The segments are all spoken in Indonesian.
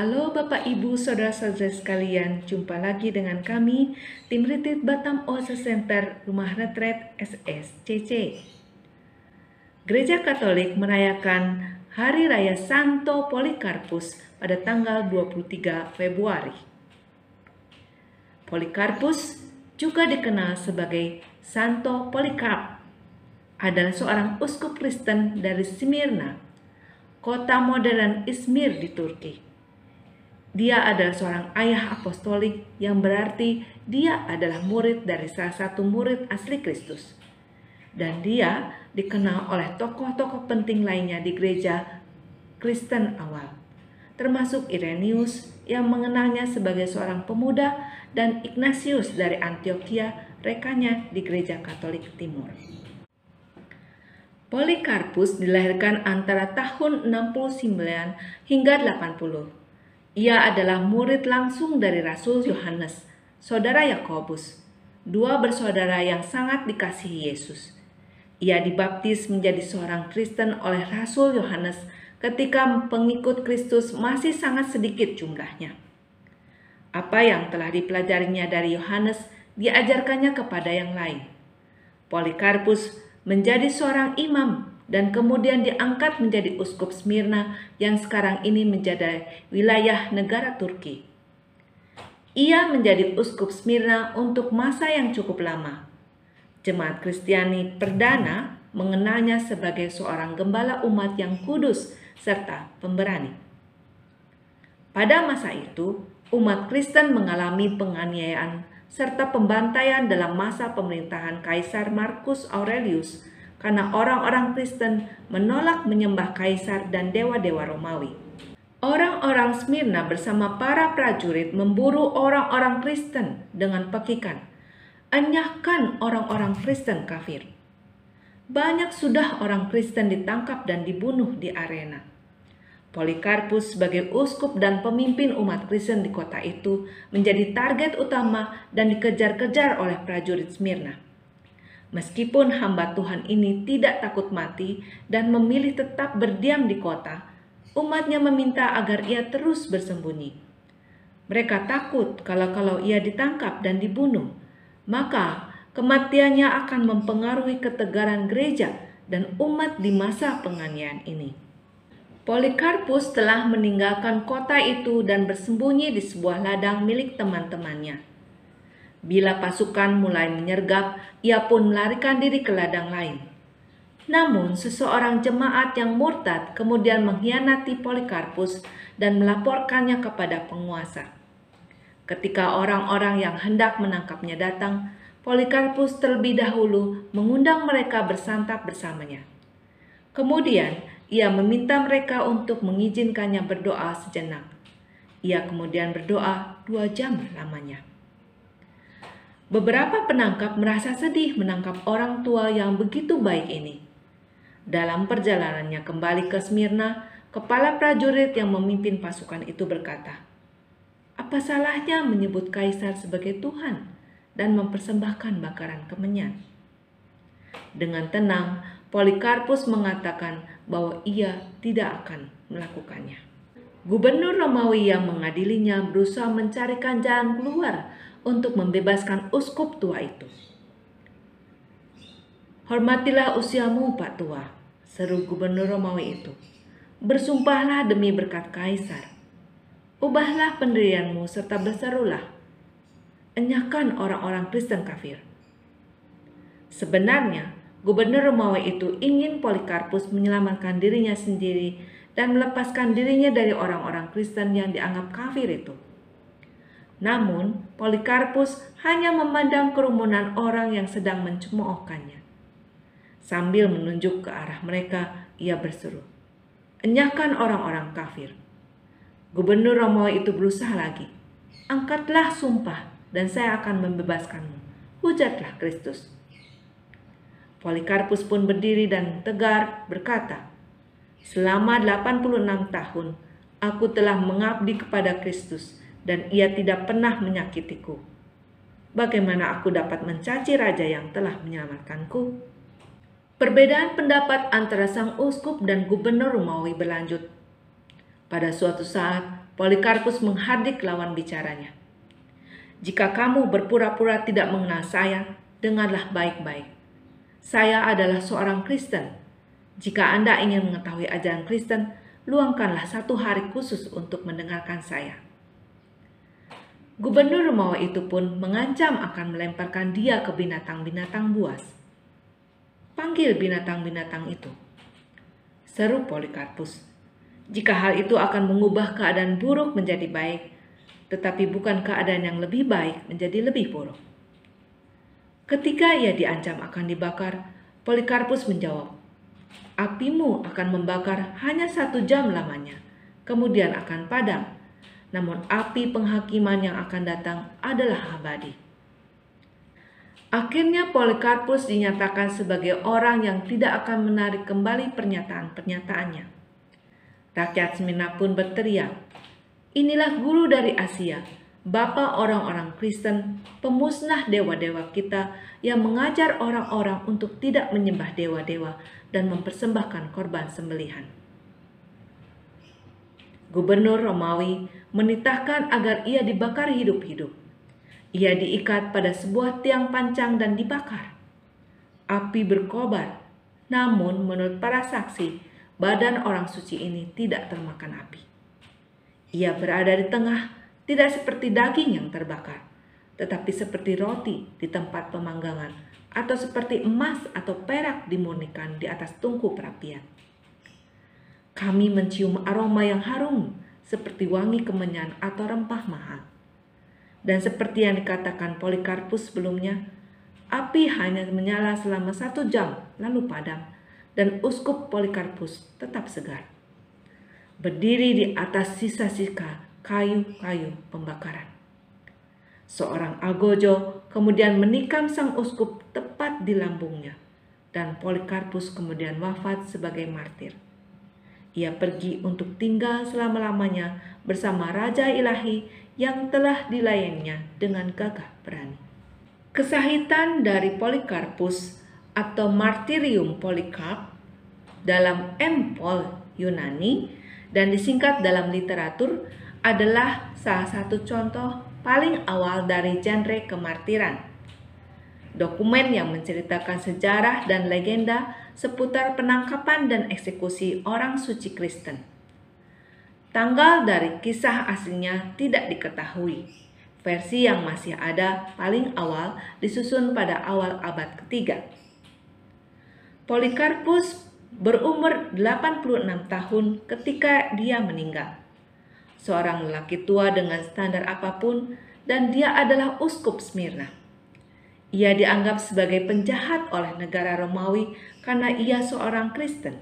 Halo Bapak Ibu Saudara-saudara sekalian, jumpa lagi dengan kami, Tim Retreat Batam Oasis Center Rumah Retret SSCC. Gereja Katolik merayakan Hari Raya Santo Polikarpus pada tanggal 23 Februari. Polikarpus juga dikenal sebagai Santo Polikarp, adalah seorang uskup Kristen dari Smyrna, kota modern Izmir di Turki. Dia adalah seorang ayah apostolik yang berarti dia adalah murid dari salah satu murid asli Kristus. Dan dia dikenal oleh tokoh-tokoh penting lainnya di gereja Kristen awal, termasuk Irenaeus yang mengenalnya sebagai seorang pemuda dan Ignatius dari Antioquia, rekannya di gereja Katolik Timur. Polikarpus dilahirkan antara tahun 69 hingga 80. Ia adalah murid langsung dari Rasul Yohanes, saudara Yakobus, dua bersaudara yang sangat dikasihi Yesus. Ia dibaptis menjadi seorang Kristen oleh Rasul Yohanes ketika pengikut Kristus masih sangat sedikit jumlahnya. Apa yang telah dipelajarinya dari Yohanes diajarkannya kepada yang lain. Polikarpus menjadi seorang imam dan kemudian diangkat menjadi uskup Smyrna yang sekarang ini menjadi wilayah negara Turki. Ia menjadi uskup Smyrna untuk masa yang cukup lama. Jemaat Kristiani perdana mengenalnya sebagai seorang gembala umat yang kudus serta pemberani. Pada masa itu, umat Kristen mengalami penganiayaan serta pembantaian dalam masa pemerintahan Kaisar Marcus Aurelius karena orang-orang Kristen menolak menyembah Kaisar dan dewa-dewa Romawi. Orang-orang Smyrna bersama para prajurit memburu orang-orang Kristen dengan pekikan, "Enyahkan orang-orang Kristen kafir." Banyak sudah orang Kristen ditangkap dan dibunuh di arena. Polikarpus sebagai uskup dan pemimpin umat Kristen di kota itu menjadi target utama dan dikejar-kejar oleh prajurit Smyrna. Meskipun hamba Tuhan ini tidak takut mati dan memilih tetap berdiam di kota, umatnya meminta agar ia terus bersembunyi. Mereka takut kalau ia ditangkap dan dibunuh, maka kematiannya akan mempengaruhi ketegaran gereja dan umat di masa penganiayaan ini. Polikarpus telah meninggalkan kota itu dan bersembunyi di sebuah ladang milik teman-temannya. Bila pasukan mulai menyergap, ia pun melarikan diri ke ladang lain. Namun, seseorang jemaat yang murtad kemudian mengkhianati Polikarpus dan melaporkannya kepada penguasa. Ketika orang-orang yang hendak menangkapnya datang, Polikarpus terlebih dahulu mengundang mereka bersantap bersamanya. Kemudian, ia meminta mereka untuk mengizinkannya berdoa sejenak. Ia kemudian berdoa 2 jam lamanya. Beberapa penangkap merasa sedih menangkap orang tua yang begitu baik ini. Dalam perjalanannya kembali ke Smyrna, kepala prajurit yang memimpin pasukan itu berkata, "Apa salahnya menyebut Kaisar sebagai Tuhan dan mempersembahkan bakaran kemenyan?" Dengan tenang, Polikarpus mengatakan bahwa ia tidak akan melakukannya. Gubernur Romawi yang mengadilinya berusaha mencarikan jalan keluar untuk membebaskan uskup tua itu. "Hormatilah usiamu, Pak Tua," seru gubernur Romawi itu. "Bersumpahlah demi berkat Kaisar. Ubahlah pendirianmu serta berserulah, 'Enyahkan orang-orang Kristen kafir.'" Sebenarnya, gubernur Romawi itu ingin Polikarpus menyelamatkan dirinya sendiri dan melepaskan dirinya dari orang-orang Kristen yang dianggap kafir itu. Namun, Polikarpus hanya memandang kerumunan orang yang sedang mencemoohkannya. Sambil menunjuk ke arah mereka, ia berseru, "Enyahkan orang-orang kafir." Gubernur Romawi itu berusaha lagi, "Angkatlah sumpah dan saya akan membebaskanmu. Hujatlah Kristus." Polikarpus pun berdiri dan tegar berkata, "Selama 86 tahun, aku telah mengabdi kepada Kristus dan ia tidak pernah menyakitiku. Bagaimana aku dapat mencaci raja yang telah menyelamatkanku?" Perbedaan pendapat antara sang uskup dan gubernur Romawi berlanjut. Pada suatu saat, Polikarpus menghardik lawan bicaranya. "Jika kamu berpura-pura tidak mengenal saya, dengarlah baik-baik. Saya adalah seorang Kristen. Jika Anda ingin mengetahui ajaran Kristen, luangkanlah 1 hari khusus untuk mendengarkan saya." Gubernur Romawi itu pun mengancam akan melemparkan dia ke binatang-binatang buas. "Panggil binatang-binatang itu," seru Polikarpus. "Jika hal itu akan mengubah keadaan buruk menjadi baik, tetapi bukan keadaan yang lebih baik menjadi lebih buruk." Ketika ia diancam akan dibakar, Polikarpus menjawab, "Apimu akan membakar hanya 1 jam lamanya, kemudian akan padam. Namun api penghakiman yang akan datang adalah abadi." Akhirnya Polikarpus dinyatakan sebagai orang yang tidak akan menarik kembali pernyataan-pernyataannya. Rakyat Smyrna pun berteriak, "Inilah guru dari Asia, bapa orang-orang Kristen, pemusnah dewa-dewa kita yang mengajar orang-orang untuk tidak menyembah dewa-dewa dan mempersembahkan korban sembelihan." Gubernur Romawi menitahkan agar ia dibakar hidup-hidup. Ia diikat pada sebuah tiang pancang dan dibakar. Api berkobar, namun menurut para saksi, badan orang suci ini tidak termakan api. Ia berada di tengah, tidak seperti daging yang terbakar, tetapi seperti roti di tempat pemanggangan, atau seperti emas atau perak dimurnikan di atas tungku perapian. Kami mencium aroma yang harum, seperti wangi kemenyan atau rempah mahal. Dan seperti yang dikatakan Polikarpus sebelumnya, api hanya menyala selama 1 jam lalu padam, dan uskup Polikarpus tetap segar, berdiri di atas sisa-sisa kayu-kayu pembakaran. Seorang algojo kemudian menikam sang uskup tepat di lambungnya, dan Polikarpus kemudian wafat sebagai martir. Ia pergi untuk tinggal selama-lamanya bersama Raja Ilahi yang telah dilayaninya dengan gagah berani. Kesahitan dari Polikarpus atau Martyrium Polycarp dalam M. Paul Yunani dan disingkat dalam literatur adalah salah satu contoh paling awal dari genre kemartiran. Dokumen yang menceritakan sejarah dan legenda seputar penangkapan dan eksekusi orang suci Kristen. Tanggal dari kisah aslinya tidak diketahui. Versi yang masih ada paling awal disusun pada awal abad ketiga. Polikarpus berumur 86 tahun ketika dia meninggal. Seorang lelaki tua dengan standar apapun, dan dia adalah uskup Smyrna. Ia dianggap sebagai penjahat oleh negara Romawi karena ia seorang Kristen.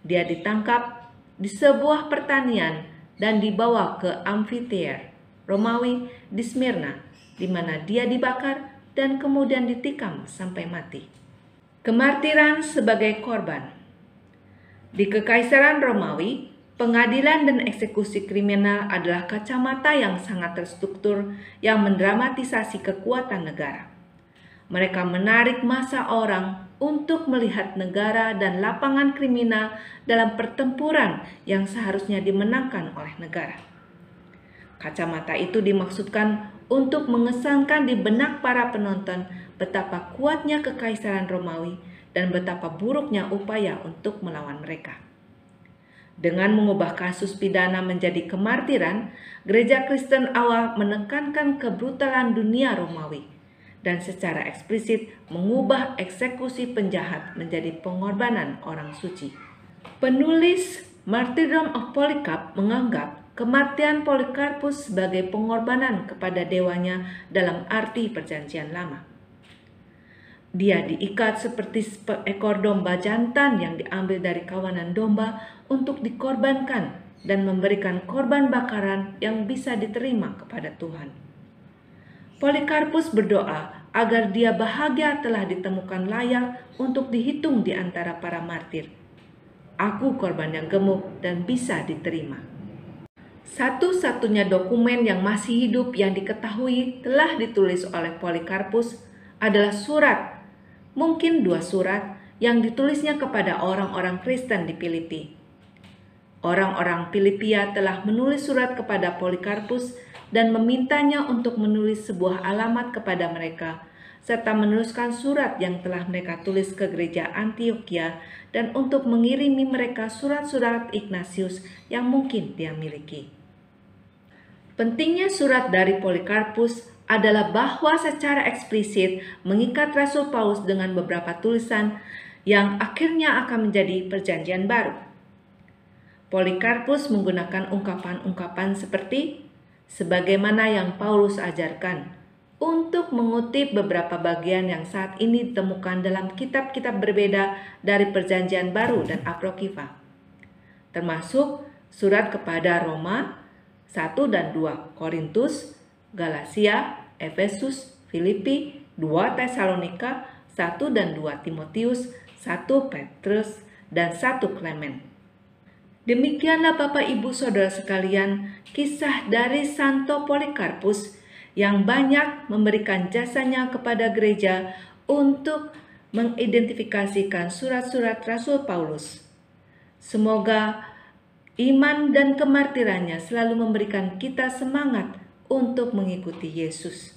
Dia ditangkap di sebuah pertanian dan dibawa ke Amfitear Romawi di Smyrna, di mana dia dibakar dan kemudian ditikam sampai mati. Kemartiran sebagai korban. Di Kekaisaran Romawi, pengadilan dan eksekusi kriminal adalah kacamata yang sangat terstruktur yang mendramatisasi kekuatan negara. Mereka menarik massa orang untuk melihat negara dan lapangan kriminal dalam pertempuran yang seharusnya dimenangkan oleh negara. Kacamata itu dimaksudkan untuk mengesankan di benak para penonton betapa kuatnya Kekaisaran Romawi dan betapa buruknya upaya untuk melawan mereka. Dengan mengubah kasus pidana menjadi kemartiran, gereja Kristen awal menekankan kebrutalan dunia Romawi dan secara eksplisit mengubah eksekusi penjahat menjadi pengorbanan orang suci. Penulis Martyrdom of Polycarp menganggap kematian Polikarpus sebagai pengorbanan kepada dewanya dalam arti Perjanjian Lama. Dia diikat seperti seekor domba jantan yang diambil dari kawanan domba untuk dikorbankan dan memberikan korban bakaran yang bisa diterima kepada Tuhan. Polikarpus berdoa agar dia bahagia telah ditemukan layak untuk dihitung di antara para martir. Aku korban yang gemuk dan bisa diterima. Satu-satunya dokumen yang masih hidup yang diketahui telah ditulis oleh Polikarpus adalah surat, mungkin 2 surat, yang ditulisnya kepada orang-orang Kristen di Filipi. Orang-orang Filipia telah menulis surat kepada Polikarpus dan memintanya untuk menulis sebuah alamat kepada mereka, serta meneruskan surat yang telah mereka tulis ke gereja Antioquia dan untuk mengirimi mereka surat-surat Ignatius yang mungkin dia miliki. Pentingnya surat dari Polikarpus adalah bahwa secara eksplisit mengikat Rasul Paulus dengan beberapa tulisan yang akhirnya akan menjadi perjanjian baru. Polikarpus menggunakan ungkapan-ungkapan seperti sebagaimana yang Paulus ajarkan untuk mengutip beberapa bagian yang saat ini ditemukan dalam kitab-kitab berbeda dari Perjanjian Baru dan Apokrifa, termasuk surat kepada Roma 1 dan 2, Korintus, Galatia, Efesus, Filipi, 2 Tesalonika, 1 dan 2 Timotius, 1 Petrus, dan 1 Klemen. Demikianlah Bapak Ibu Saudara sekalian, kisah dari Santo Polikarpus yang banyak memberikan jasanya kepada gereja untuk mengidentifikasikan surat-surat Rasul Paulus. Semoga iman dan kemartirannya selalu memberikan kita semangat untuk mengikuti Yesus.